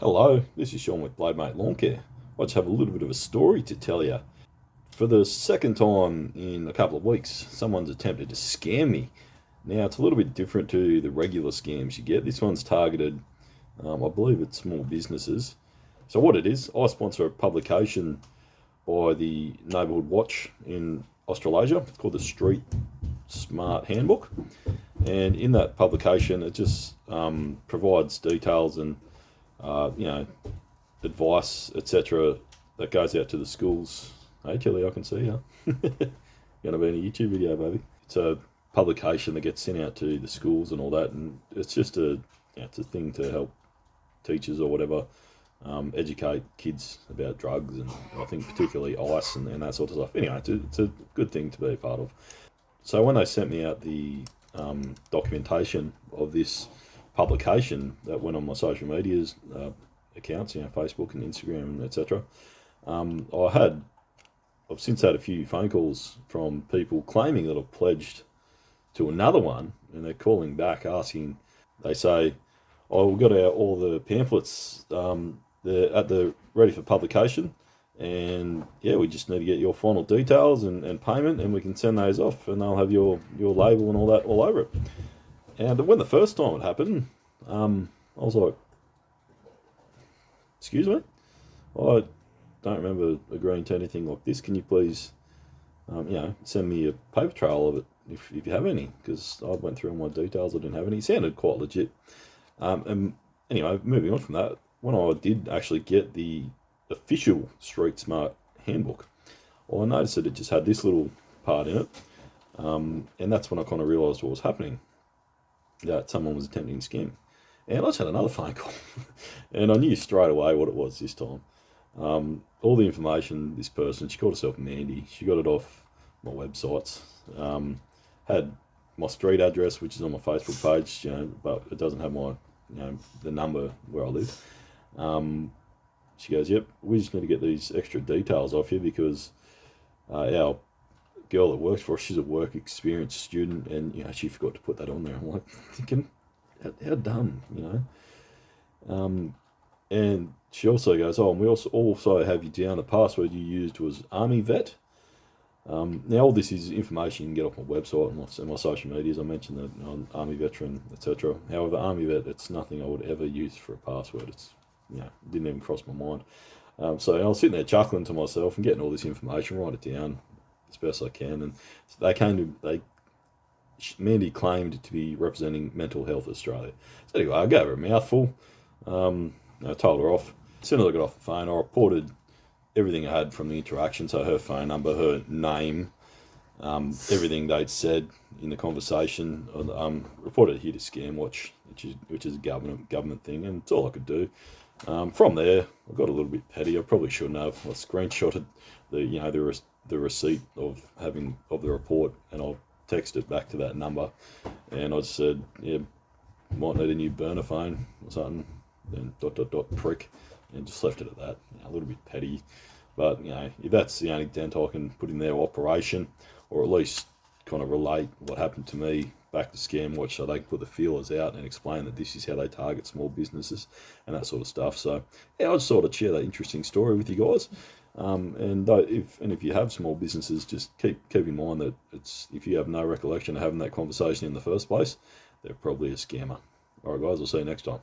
Hello, this is Sean with Blademate Lawn Care. I just have a little bit of a story to tell you. For the second time in a couple of weeks, someone's attempted to scam me. Now, it's a little bit different to the regular scams you get. This one's targeted, I believe it's small businesses. So what it is, I sponsor a publication by the Neighbourhood Watch in Australasia. It's called the Street Smart Handbook. And in that publication, it just provides details and advice, etc., that goes out to the schools. Hey, Kelly, I can see you. Gonna be in a YouTube video, baby. It's a publication that gets sent out to the schools and all that, and it's just it's a thing to help teachers or whatever educate kids about drugs, and I think particularly ice and that sort of stuff. Anyway, it's a good thing to be a part of. So when they sent me out the documentation of this publication that went on my social medias accounts, Facebook and Instagram, etc. I've since had a few phone calls from people claiming that I've pledged to another one, and they're calling back asking. They say, "Oh, we've got all the pamphlets. They're ready for publication, and we just need to get your final details and payment, and we can send those off, and they'll have your label and all that all over it." And when the first time it happened, I was like, "Excuse me, I don't remember agreeing to anything like this. Can you please, send me a paper trail of it if you have any?" Because I went through all my details, I didn't have any. It sounded quite legit. And anyway, moving on from that, when I did actually get the official Street Smart Handbook, I noticed that it just had this little part in it, and that's when I kind of realised what was happening, that someone was attempting to scam. And I just had another phone call, and I knew straight away what it was this time. All the information, this person, she called herself Mandy, she got it off my websites, had my street address, which is on my Facebook page, but it doesn't have my, the number where I live. She goes, "Yep, we just need to get these extra details off you because our girl that works for us, she's a work experience student, and she forgot to put that on there." I'm like thinking, how dumb, and she also goes, "Oh, and we also have you down. The password you used was Army Vet." Now all this is information you can get off my website and my social medias. I mentioned that on Army Veteran, etc. However, Army Vet, it's nothing I would ever use for a password. It's didn't even cross my mind. So I was sitting there chuckling to myself and getting all this information, write it down as best I can, and Mandy claimed to be representing Mental Health Australia. So anyway, I gave her a mouthful. I told her off. As soon as I got off the phone, I reported everything I had from the interaction, so her phone number, her name, everything they'd said in the conversation. Reported it here to Scamwatch, which is a government thing, and it's all I could do. From there, I got a little bit petty. I probably shouldn't have. I screenshotted the receipt of the report, and I'll text it back to that number, and I just said, might need a new burner phone or something, then ... prick, and just left it at that. A little bit petty, but if that's the only dent I can put in their operation, or at least kind of relate what happened to me back to Scamwatch, so they can put the feelers out and explain that this is how they target small businesses and that sort of stuff. So I just sort of share that interesting story with you guys. And if you have small businesses, just keep in mind that if you have no recollection of having that conversation in the first place, they're probably a scammer. All right, guys, I'll see you next time.